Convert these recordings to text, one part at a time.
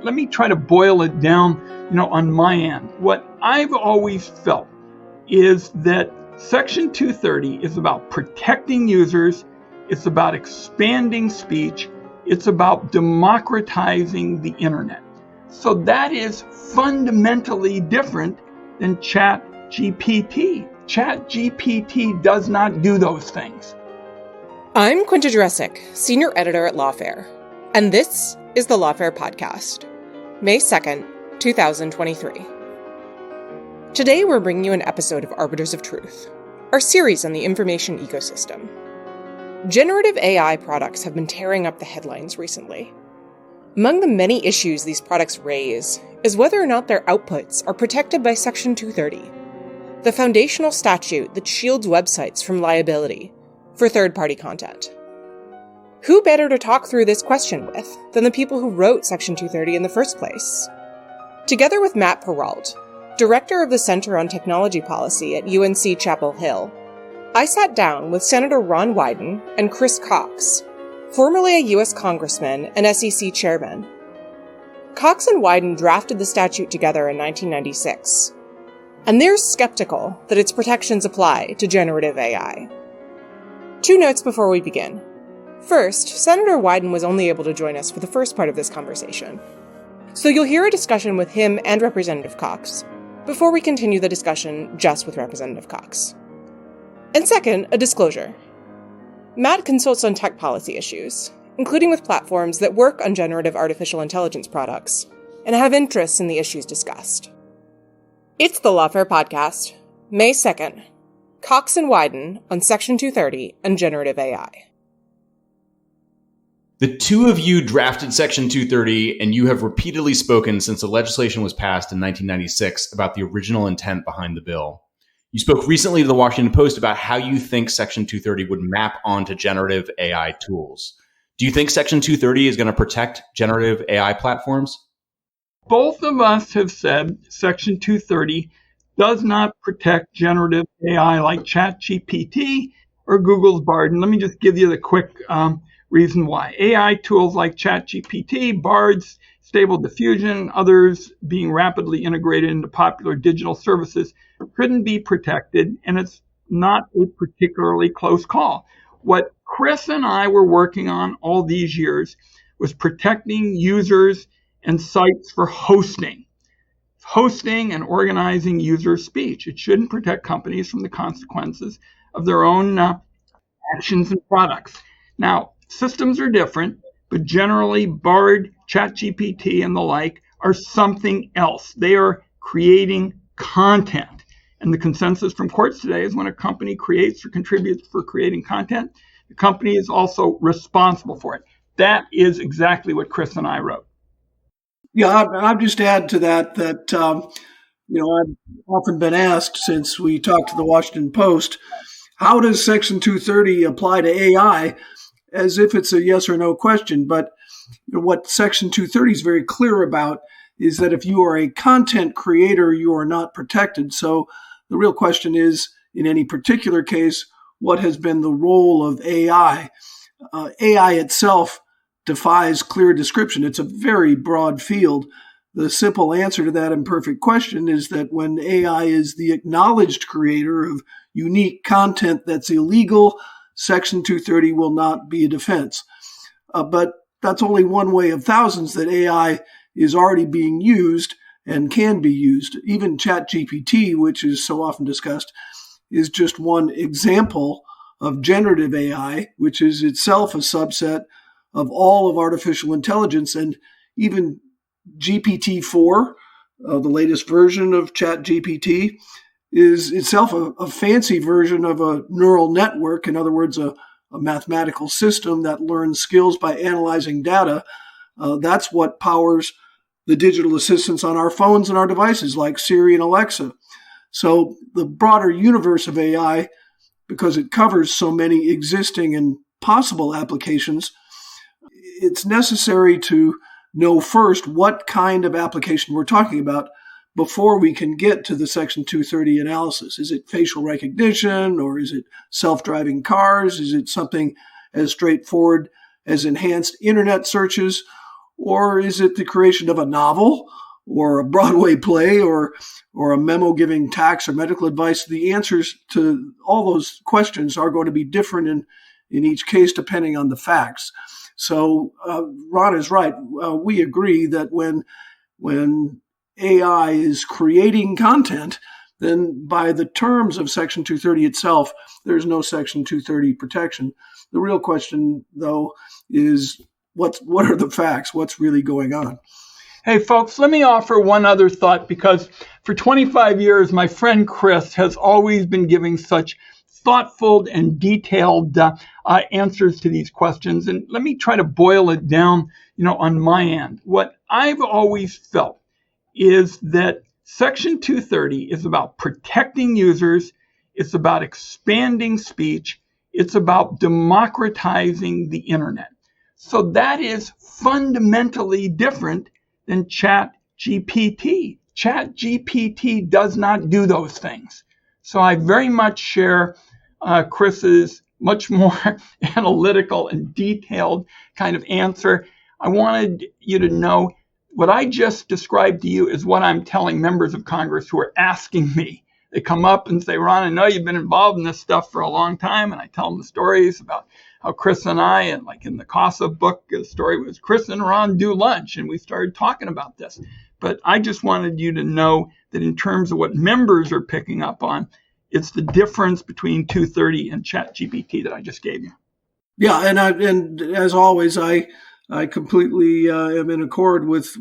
let me try to boil it down, on my end. What I've always felt is that Section 230 is about protecting users. It's about expanding speech. It's about democratizing the internet. So that is fundamentally different than ChatGPT. ChatGPT does not do those things. I'm Quinta Jurecic, Senior Editor at Lawfare, and this is the Lawfare Podcast, May 2nd, 2023. Today we're bringing you an episode of Arbiters of Truth, our series on the information ecosystem. Generative AI products have been tearing up the headlines recently. Among the many issues these products raise is whether or not their outputs are protected by Section 230, the foundational statute that shields websites from liability for third-party content. Who better to talk through this question with than the people who wrote Section 230 in the first place? Together with Matt Perrault, Director of the Center on Technology Policy at UNC Chapel Hill, I sat down with Senator Ron Wyden and Chris Cox, formerly a U.S. Congressman and SEC Chairman. Cox and Wyden drafted the statute together in 1996, and they're skeptical that its protections apply to generative AI. Two notes before we begin. First, Senator Wyden was only able to join us for the first part of this conversation, so you'll hear a discussion with him and Representative Cox before we continue the discussion just with Representative Cox. And second, a disclosure. Matt consults on tech policy issues, including with platforms that work on generative artificial intelligence products and have interests in the issues discussed. It's the Lawfare Podcast, May 2nd, Cox and Wyden on Section 230 and generative AI. The two of you drafted Section 230, and you have repeatedly spoken since the legislation was passed in 1996 about the original intent behind the bill. You spoke recently to the Washington Post about how you think Section 230 would map onto generative AI tools. Do you think Section 230 is going to protect generative AI platforms? Both of us have said Section 230 does not protect generative AI like ChatGPT or Google's Bard. And let me just give you the quick reason why. AI tools like ChatGPT, Bard's, Stable Diffusion, others being rapidly integrated into popular digital services couldn't be protected, and it's not a particularly close call. What Chris and I were working on all these years was protecting users and sites for hosting and organizing user speech. It shouldn't protect companies from the consequences of their own actions and products. Now, systems are different, but generally Bard, ChatGPT, and the like are something else. They are creating content. And the consensus from courts today is when a company creates or contributes for creating content, the company is also responsible for it. That is exactly what Chris and I wrote. Yeah, I'll just add to that, I've often been asked since we talked to the Washington Post, how does Section 230 apply to AI, as if it's a yes or no question. But what Section 230 is very clear about is that if you are a content creator, you are not protected. So the real question is, in any particular case, what has been the role of AI? AI itself defies clear description. It's a very broad field. The simple answer to that imperfect question is that when AI is the acknowledged creator of unique content that's illegal, Section 230 will not be a defense. But that's only one way of thousands that AI is already being used and can be used. Even ChatGPT, which is so often discussed, is just one example of generative AI, which is itself a subset of all of artificial intelligence. And even GPT-4, the latest version of ChatGPT, is itself a fancy version of a neural network. In other words, a mathematical system that learns skills by analyzing data. That's what powers the digital assistants on our phones and our devices like Siri and Alexa. So the broader universe of AI, because it covers so many existing and possible applications, it's necessary to know first what kind of application we're talking about before we can get to the Section 230 analysis. Is it facial recognition, or is it self-driving cars? Is it something as straightforward as enhanced internet searches? Or is it the creation of a novel or a Broadway play or a memo giving tax or medical advice? The answers to all those questions are going to be different in each case depending on the facts. So Ron is right. We agree that when AI is creating content, then by the terms of Section 230 itself, there's no Section 230 protection. The real question, though, is what are the facts? What's really going on? Hey, folks, let me offer one other thought, because for 25 years, my friend Chris has always been giving such thoughtful and detailed answers to these questions. And let me try to boil it down, on my end. What I've always felt is that Section 230 is about protecting users. It's about expanding speech. It's about democratizing the internet. So that is fundamentally different than ChatGPT. ChatGPT does not do those things. So I very much share Chris's much more analytical and detailed kind of answer. I wanted you to know what I just described to you is what I'm telling members of Congress who are asking me. They come up and say, Ron, I know you've been involved in this stuff for a long time. And I tell them the stories about how Chris and I, and like in the CASA book, the story was Chris and Ron do lunch. And we started talking about this. But I just wanted you to know that in terms of what members are picking up on, it's the difference between 230 and ChatGPT that I just gave you. Yeah, and as always, I completely am in accord with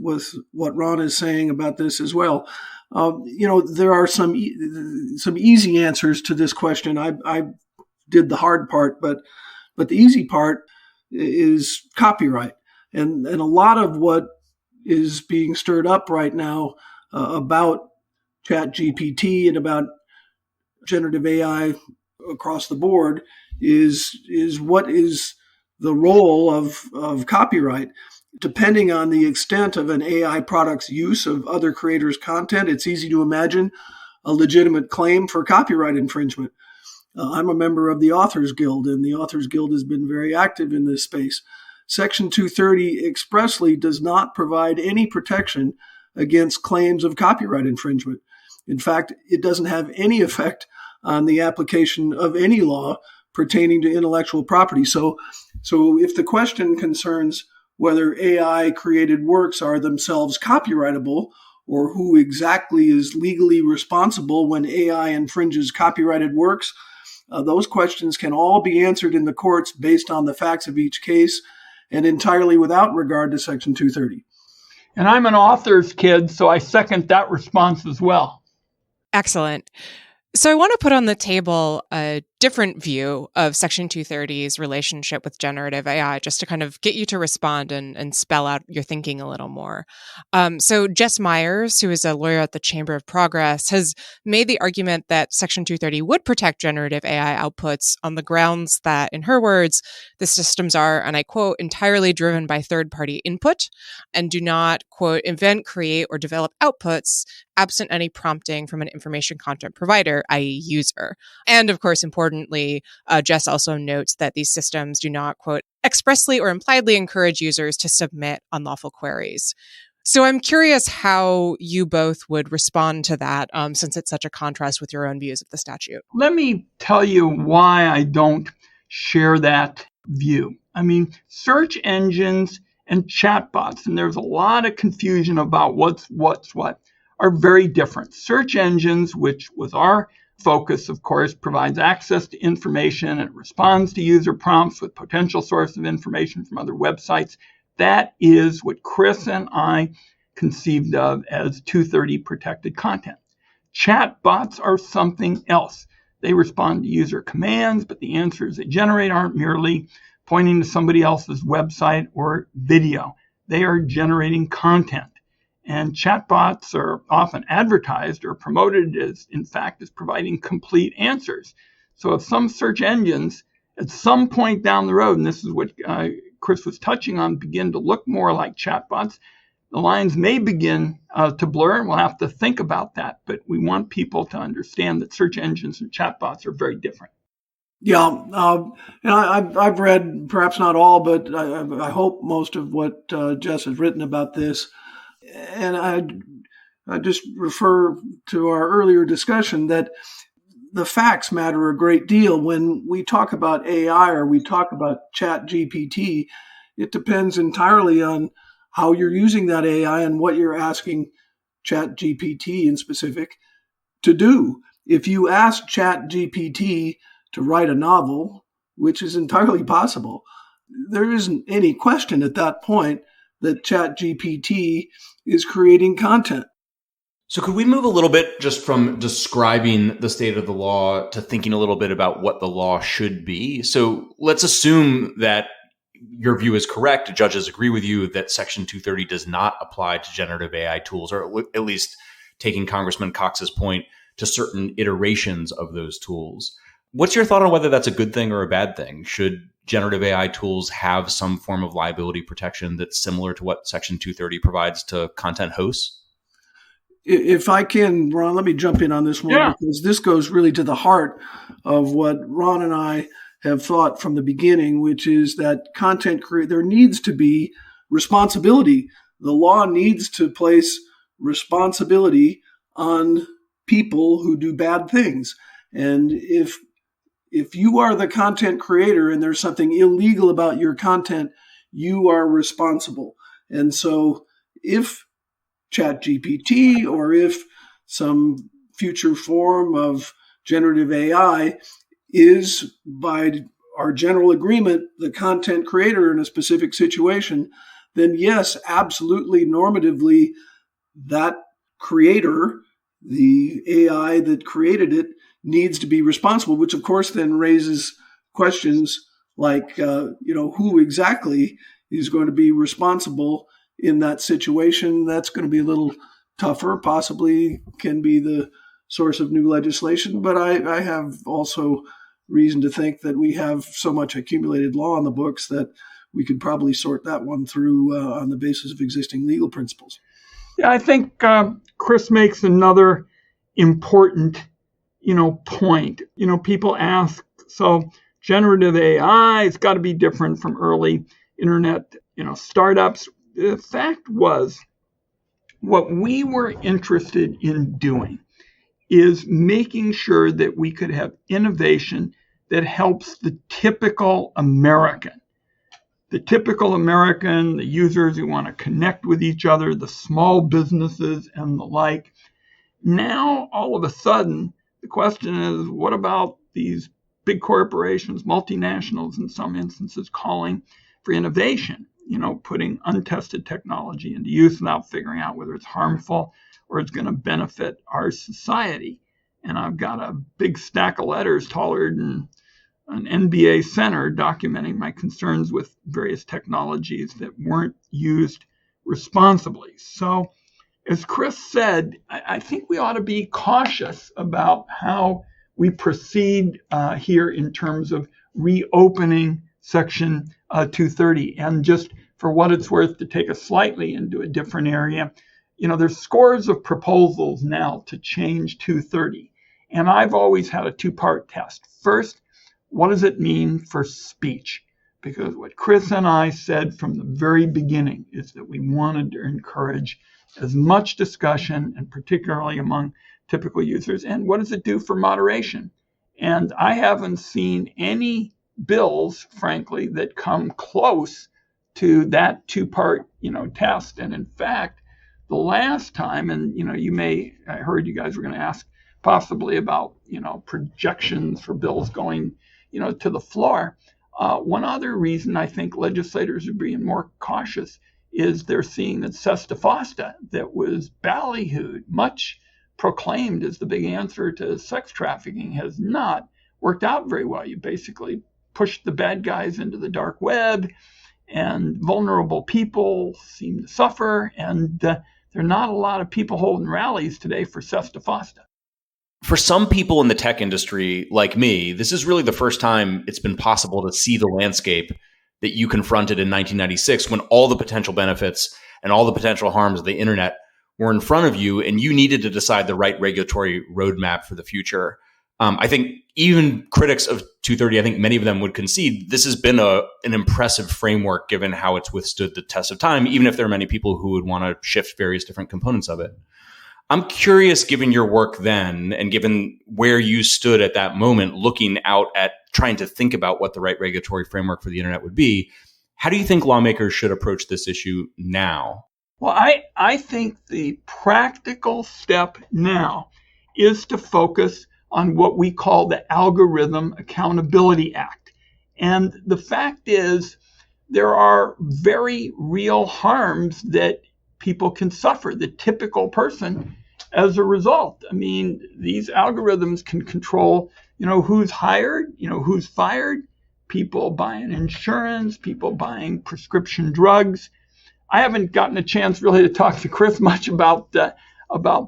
what Ron is saying about this as well. There are some easy answers to this question. I did the hard part, but the easy part is copyright, and a lot of what is being stirred up right now about ChatGPT and about generative AI across the board is what is the role of copyright. Depending on the extent of an AI product's use of other creators' content, it's easy to imagine a legitimate claim for copyright infringement. I'm a member of the Authors Guild, and the Authors Guild has been very active in this space. Section 230 expressly does not provide any protection against claims of copyright infringement. In fact, it doesn't have any effect on the application of any law pertaining to intellectual property. So if the question concerns whether AI-created works are themselves copyrightable, or who exactly is legally responsible when AI infringes copyrighted works, those questions can all be answered in the courts based on the facts of each case and entirely without regard to Section 230. And I'm an author's kid, so I second that response as well. Excellent. So I want to put on the table a different view of Section 230's relationship with generative AI, just to kind of get you to respond and spell out your thinking a little more. So Jess Myers, who is a lawyer at the Chamber of Progress, has made the argument that Section 230 would protect generative AI outputs on the grounds that, in her words, the systems are, and I quote, entirely driven by third-party input and do not, quote, invent, create, or develop outputs absent any prompting from an information content provider, i.e. user. And of course, importantly, Jess also notes that these systems do not, quote, expressly or impliedly encourage users to submit unlawful queries. So I'm curious how you both would respond to that, since it's such a contrast with your own views of the statute. Let me tell you why I don't share that view. I mean, search engines and chatbots, and there's a lot of confusion about what's what, are very different. Search engines, which was our focus, of course, provides access to information and responds to user prompts with potential source of information from other websites. That is what Chris and I conceived of as 230 protected content. Chatbots are something else. They respond to user commands, but the answers they generate aren't merely pointing to somebody else's website or video. They are generating content. And chatbots are often advertised or promoted as, in fact, as providing complete answers. So if some search engines at some point down the road, and this is what Chris was touching on, begin to look more like chatbots, the lines may begin to blur, and we'll have to think about that. But we want people to understand that search engines and chatbots are very different. Yeah, and I've read perhaps not all, but I hope most of what Jess has written about this. And I just refer to our earlier discussion that the facts matter a great deal. When we talk about AI or we talk about Chat GPT, it depends entirely on how you're using that AI and what you're asking Chat GPT in specific to do. If you ask Chat GPT to write a novel, which is entirely possible, there isn't any question at that point that Chat GPT is creating content. So could we move a little bit just from describing the state of the law to thinking a little bit about what the law should be? So let's assume that your view is correct. Judges agree with you that Section 230 does not apply to generative AI tools, or at least taking Congressman Cox's point, to certain iterations of those tools. What's your thought on whether that's a good thing or a bad thing? Should generative AI tools have some form of liability protection that's similar to what Section 230 provides to content hosts? If I can, Ron, let me jump in on this one because this goes really to the heart of what Ron and I have thought from the beginning, which is that there needs to be responsibility. The law needs to place responsibility on people who do bad things. And if you are the content creator and there's something illegal about your content, you are responsible. And so if ChatGPT or if some future form of generative AI is, by our general agreement, the content creator in a specific situation, then yes, absolutely normatively, that creator, the AI that created it, needs to be responsible, which of course then raises questions like, who exactly is going to be responsible in that situation. That's going to be a little tougher, possibly can be the source of new legislation. But I have also reason to think that we have so much accumulated law on the books that we could probably sort that one through on the basis of existing legal principles. Yeah, I think Chris makes another important, point. People ask, so generative AI has got to be different from early internet, startups. The fact was, what we were interested in doing is making sure that we could have innovation that helps the typical American. The typical American, the users who want to connect with each other, the small businesses and the like. Now, all of a sudden, the question is, what about these big corporations, multinationals in some instances, calling for innovation? Putting untested technology into use without figuring out whether it's harmful or it's going to benefit our society. And I've got a big stack of letters taller than an NBA center documenting my concerns with various technologies that weren't used responsibly. So, as Chris said, I think we ought to be cautious about how we proceed here in terms of reopening Section 230. And just for what it's worth, to take us slightly into a different area, there's scores of proposals now to change 230. And I've always had a two-part test. First, what does it mean for speech? Because what Chris and I said from the very beginning is that we wanted to encourage as much discussion, and particularly among typical users. And what does it do for moderation? And I haven't seen any bills, frankly, that come close to that two-part, test. And in fact, the last time, and I heard you guys were going to ask possibly about, projections for bills going, to the floor. One other reason I think legislators are being more cautious is they're seeing that Sesta Fosta, that was ballyhooed, much proclaimed as the big answer to sex trafficking, has not worked out very well. You basically pushed the bad guys into the dark web, and vulnerable people seem to suffer. And there are not a lot of people holding rallies today for Sesta Fosta. For some people in the tech industry, like me, this is really the first time it's been possible to see the landscape that you confronted in 1996, when all the potential benefits and all the potential harms of the internet were in front of you, and you needed to decide the right regulatory roadmap for the future. I think even critics of 230, I think many of them would concede this has been an impressive framework given how it's withstood the test of time, even if there are many people who would want to shift various different components of it. I'm curious, given your work then and given where you stood at that moment, looking out at trying to think about what the right regulatory framework for the internet would be, how do you think lawmakers should approach this issue now? Well, I think the practical step now is to focus on what we call the Algorithm Accountability Act. And the fact is, there are very real harms that people can suffer, the typical person, as a result. I mean, these algorithms can control, who's hired, who's fired, people buying insurance, people buying prescription drugs. I haven't gotten a chance really to talk to Chris much about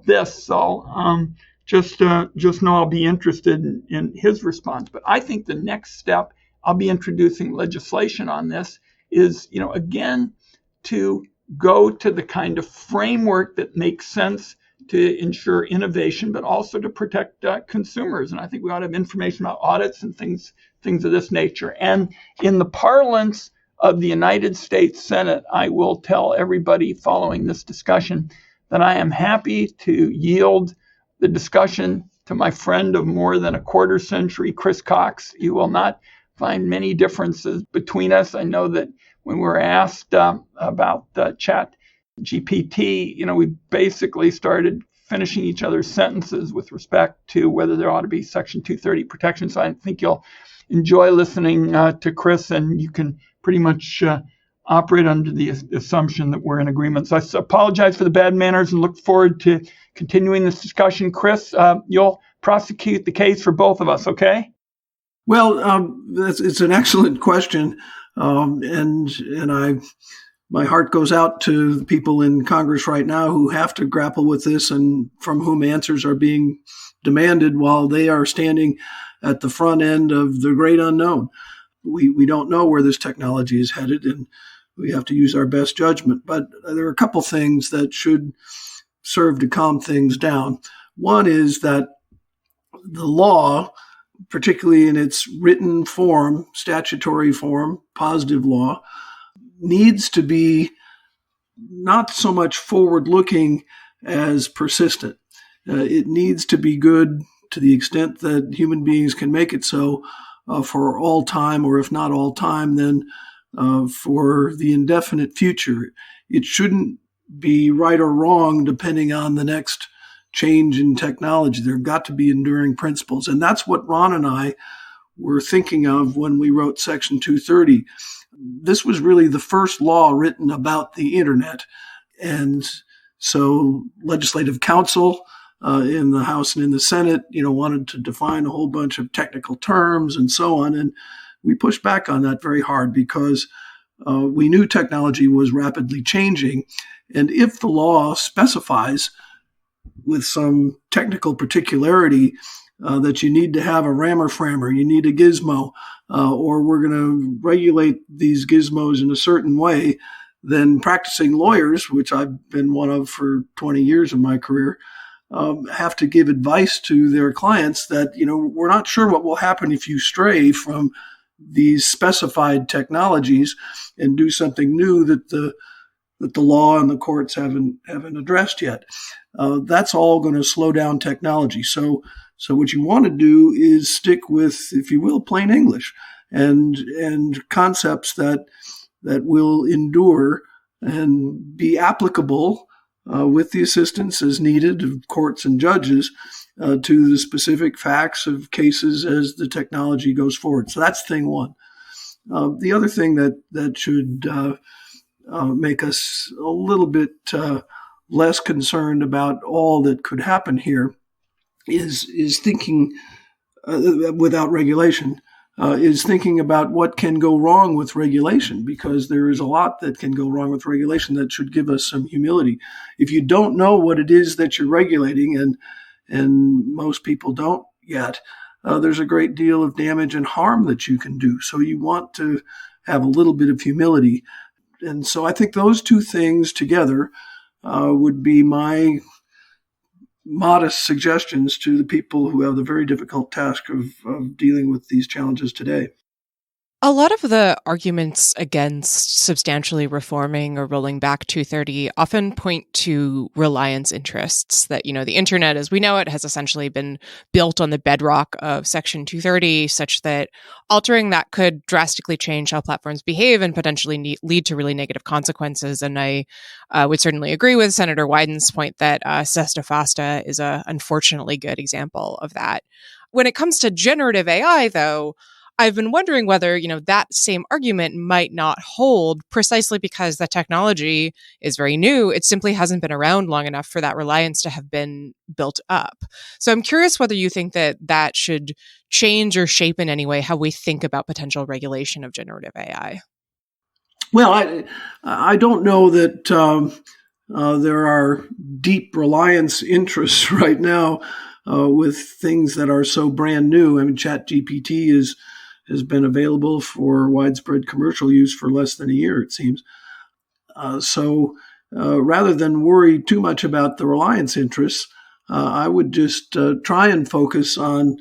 this, so just know I'll be interested in his response. But I think the next step, I'll be introducing legislation on this, is again to go to the kind of framework that makes sense to ensure innovation, but also to protect consumers. And I think we ought to have information about audits and things of this nature. And in the parlance of the United States Senate, I will tell everybody following this discussion that I am happy to yield the discussion to my friend of more than a quarter century, Chris Cox. You will not find many differences between us. I know that when we were asked about Chat GPT, we basically started finishing each other's sentences with respect to whether there ought to be Section 230 protection. So I think you'll enjoy listening to Chris, and you can pretty much operate under the assumption that we're in agreement. So I apologize for the bad manners and look forward to continuing this discussion. Chris, you'll prosecute the case for both of us, okay? Well, it's an excellent question, and my heart goes out to the people in Congress right now who have to grapple with this and from whom answers are being demanded while they are standing at the front end of the great unknown. We don't know where this technology is headed, and we have to use our best judgment. But there are a couple things that should serve to calm things down. One is that the law, particularly in its written form, statutory form, positive law, needs to be not so much forward-looking as persistent. It needs to be good to the extent that human beings can make it so for all time, or if not all time, then for the indefinite future. It shouldn't be right or wrong depending on the next change in technology. There have got to be enduring principles. And that's what Ron and I were thinking of when we wrote Section 230. This was really the first law written about the internet. And so legislative counsel in the House and in the Senate, wanted to define a whole bunch of technical terms and so on. And we pushed back on that very hard because we knew technology was rapidly changing. And if the law specifies with some technical particularity that you need to have a rammer frammer, you need a gizmo, or we're going to regulate these gizmos in a certain way, then practicing lawyers, which I've been one of for 20 years of my career, have to give advice to their clients that, we're not sure what will happen if you stray from these specified technologies and do something new that the law and the courts haven't addressed yet. That's all going to slow down technology. So what you want to do is stick with, if you will, plain English and concepts that will endure and be applicable with the assistance as needed of courts and judges to the specific facts of cases as the technology goes forward. So that's thing one. The other thing that should make us a little bit less concerned about all that could happen here is thinking without regulation, is thinking about what can go wrong with regulation, because there is a lot that can go wrong with regulation that should give us some humility. If you don't know what it is that you're regulating, and most people don't yet, there's a great deal of damage and harm that you can do. So you want to have a little bit of humility. And so I think those two things together would be my modest suggestions to the people who have the very difficult task of dealing with these challenges today. A lot of the arguments against substantially reforming or rolling back 230 often point to reliance interests that, the internet as we know it has essentially been built on the bedrock of Section 230, such that altering that could drastically change how platforms behave and potentially lead to really negative consequences. And I would certainly agree with Senator Wyden's point that Sesta Fasta is a unfortunately good example of that. When it comes to generative AI, though, I've been wondering whether, that same argument might not hold precisely because the technology is very new. It simply hasn't been around long enough for that reliance to have been built up. So I'm curious whether you think that that should change or shape in any way how we think about potential regulation of generative AI. Well, I don't know that there are deep reliance interests right now with things that are so brand new. I mean, ChatGPT has been available for widespread commercial use for less than a year, it seems. So rather than worry too much about the reliance interests, I would just try and focus on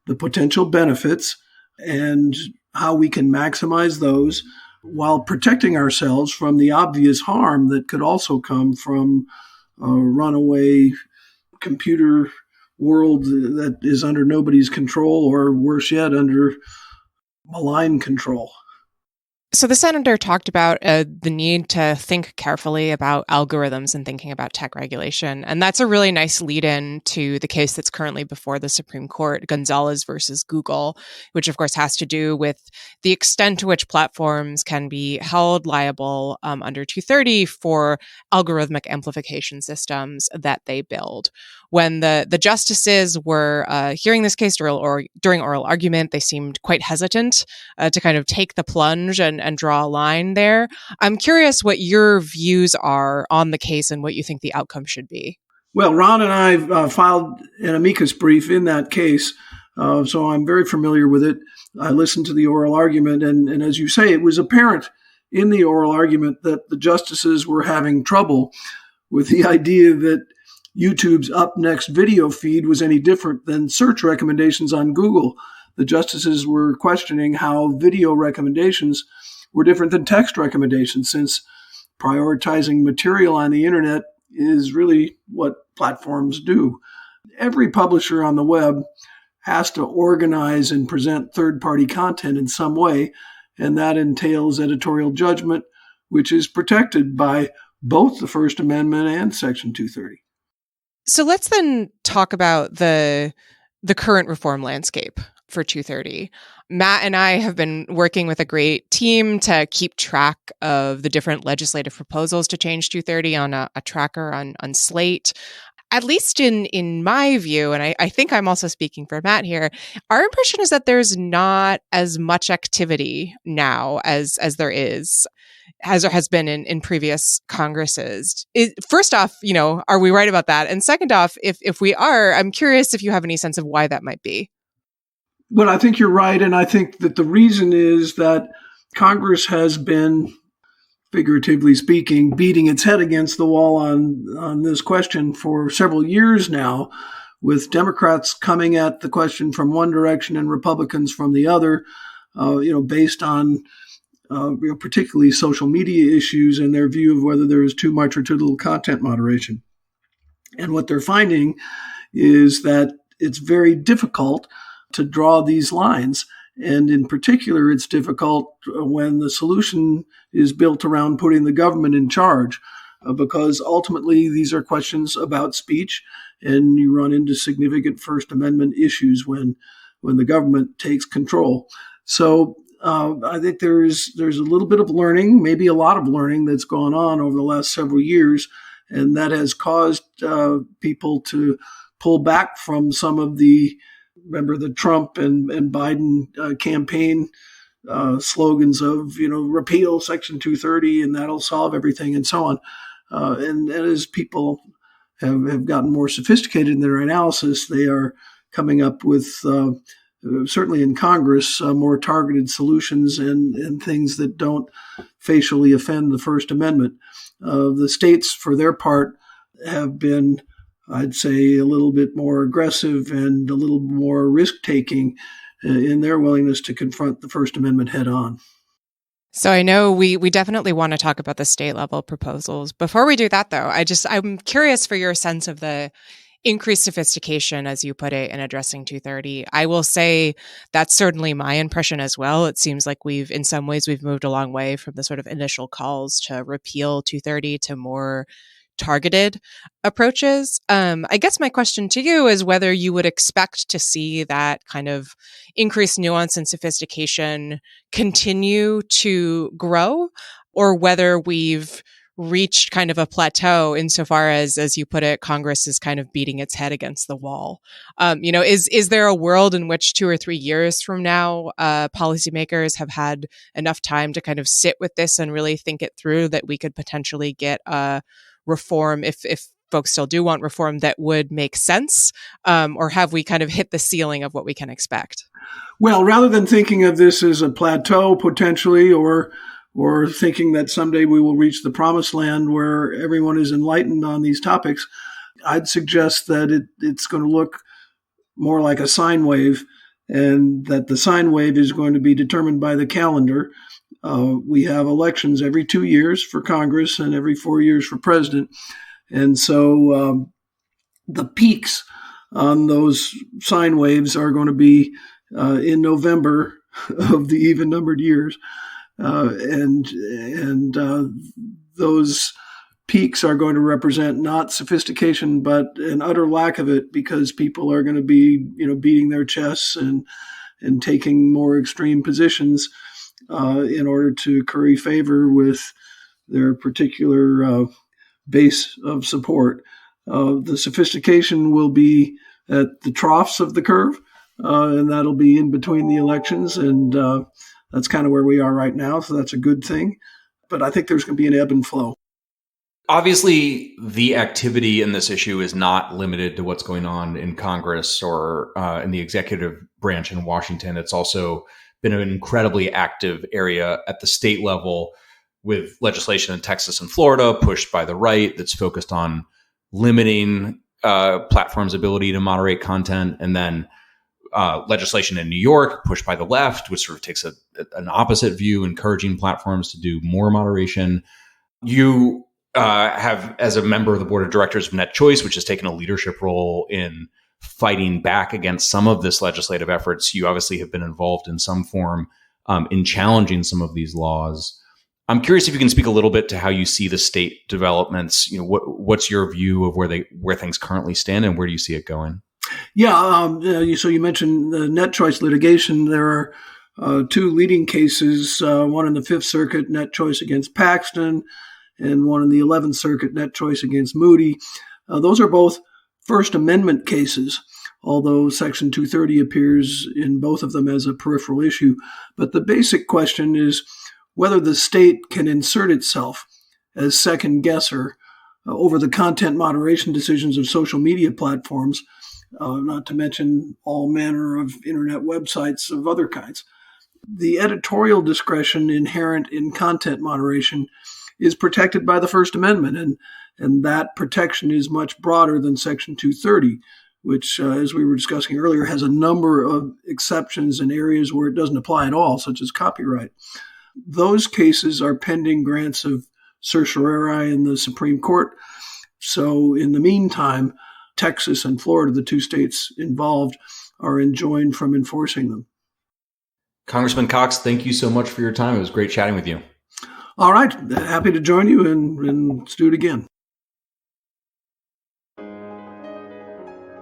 the potential benefits and how we can maximize those while protecting ourselves from the obvious harm that could also come from a runaway computer world that is under nobody's control, or worse yet, under malign control. So the senator talked about the need to think carefully about algorithms and thinking about tech regulation. And that's a really nice lead-in to the case that's currently before the Supreme Court, Gonzalez versus Google, which of course has to do with the extent to which platforms can be held liable under 230 for algorithmic amplification systems that they build. When the justices were hearing this case during oral argument, they seemed quite hesitant to kind of take the plunge and draw a line there. I'm curious what your views are on the case and what you think the outcome should be. Well, Ron and I filed an amicus brief in that case, so I'm very familiar with it. I listened to the oral argument, and as you say, it was apparent in the oral argument that the justices were having trouble with the idea that YouTube's up next video feed was any different than search recommendations on Google. The justices were questioning how video recommendations were different than text recommendations, since prioritizing material on the internet is really what platforms do. Every publisher on the web has to organize and present third-party content in some way, and that entails editorial judgment, which is protected by both the First Amendment and Section 230. So let's then talk about the current reform landscape for 230. Matt and I have been working with a great team to keep track of the different legislative proposals to change 230 on a tracker on Slate. At least in my view, and I think I'm also speaking for Matt here, our impression is that there's not as much activity now as there has been in previous Congresses. First off, are we right about that? And second off, if we are, I'm curious if you have any sense of why that might be. Well, I think you're right. And I think that the reason is that Congress has been, figuratively speaking, beating its head against the wall on this question for several years now, with Democrats coming at the question from one direction and Republicans from the other, based on particularly social media issues and their view of whether there is too much or too little content moderation. And what they're finding is that it's very difficult to draw these lines. And in particular, it's difficult when the solution is built around putting the government in charge, because ultimately these are questions about speech, and you run into significant First Amendment issues when the government takes control. So I think there's a little bit of learning, maybe a lot of learning that's gone on over the last several years, and that has caused people to pull back from some of the Trump and Biden campaign slogans of, repeal Section 230 and that'll solve everything and so on. And as people have gotten more sophisticated in their analysis, they are coming up with, certainly in Congress, more targeted solutions and things that don't facially offend the First Amendment. The states, for their part, have been I'd say, a little bit more aggressive and a little more risk-taking in their willingness to confront the First Amendment head on. So I know we definitely want to talk about the state level proposals. Before we do that, though, I'm curious for your sense of the increased sophistication, as you put it, in addressing 230. I will say that's certainly my impression as well. It seems like in some ways, we've moved a long way from the sort of initial calls to repeal 230 to more targeted approaches. I guess my question to you is whether you would expect to see that kind of increased nuance and sophistication continue to grow, or whether we've reached kind of a plateau insofar as you put it, Congress is kind of beating its head against the wall. Is there a world in which 2 or 3 years from now, policymakers have had enough time to kind of sit with this and really think it through, that we could potentially get a reform, if folks still do want reform, that would make sense? Or have we kind of hit the ceiling of what we can expect? Well, rather than thinking of this as a plateau potentially, or thinking that someday we will reach the promised land where everyone is enlightened on these topics, I'd suggest that it's going to look more like a sine wave, and that the sine wave is going to be determined by the calendar. We have elections every 2 years for Congress and every 4 years for president. And so the peaks on those sine waves are going to be in November of the even-numbered years. And those peaks are going to represent not sophistication, but an utter lack of it, because people are going to be, beating their chests and taking more extreme positions in order to curry favor with their particular base of support. The sophistication will be at the troughs of the curve, and that'll be in between the elections, and that's kind of where we are right now, so that's a good thing. But I think there's going to be an ebb and flow. Obviously, the activity in this issue is not limited to what's going on in Congress or in the executive branch in Washington. It's also been an incredibly active area at the state level, with legislation in Texas and Florida pushed by the right that's focused on limiting platforms' ability to moderate content, and then legislation in New York pushed by the left, which sort of takes an opposite view, encouraging platforms to do more moderation. You have, as a member of the board of directors of Net Choice, which has taken a leadership role in fighting back against some of this legislative efforts, you obviously have been involved in some form in challenging some of these laws. I'm curious if you can speak a little bit to how you see the state developments. What's your view of where things currently stand, and where do you see it going? Yeah, so you mentioned the Net Choice litigation. There are 2 leading cases, one in the Fifth Circuit, Net Choice against Paxton, and one in the 11th Circuit, Net Choice against Moody. Those are both First Amendment cases, although Section 230 appears in both of them as a peripheral issue. But the basic question is whether the state can insert itself as second guesser over the content moderation decisions of social media platforms, not to mention all manner of internet websites of other kinds. The editorial discretion inherent in content moderation is protected by the First Amendment, and that protection is much broader than Section 230, which, as we were discussing earlier, has a number of exceptions in areas where it doesn't apply at all, such as copyright. Those cases are pending grants of certiorari in the Supreme Court. So in the meantime, Texas and Florida, the 2 states involved, are enjoined from enforcing them. Congressman Cox, thank you so much for your time. It was great chatting with you. All right. Happy to join you, and let's do it again.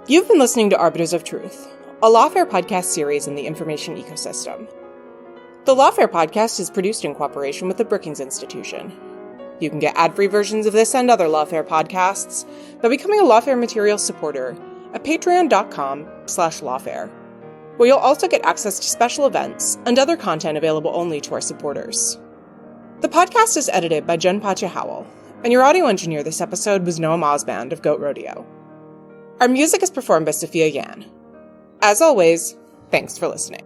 You've been listening to Arbiters of Truth, a Lawfare podcast series in the information ecosystem. The Lawfare podcast is produced in cooperation with the Brookings Institution. You can get ad-free versions of this and other Lawfare podcasts by becoming a Lawfare Materials supporter at patreon.com/lawfare, where you'll also get access to special events and other content available only to our supporters. The podcast is edited by Jen Pacha-Howell, and your audio engineer this episode was Noah Mosband of Goat Rodeo. Our music is performed by Sophia Yan. As always, thanks for listening.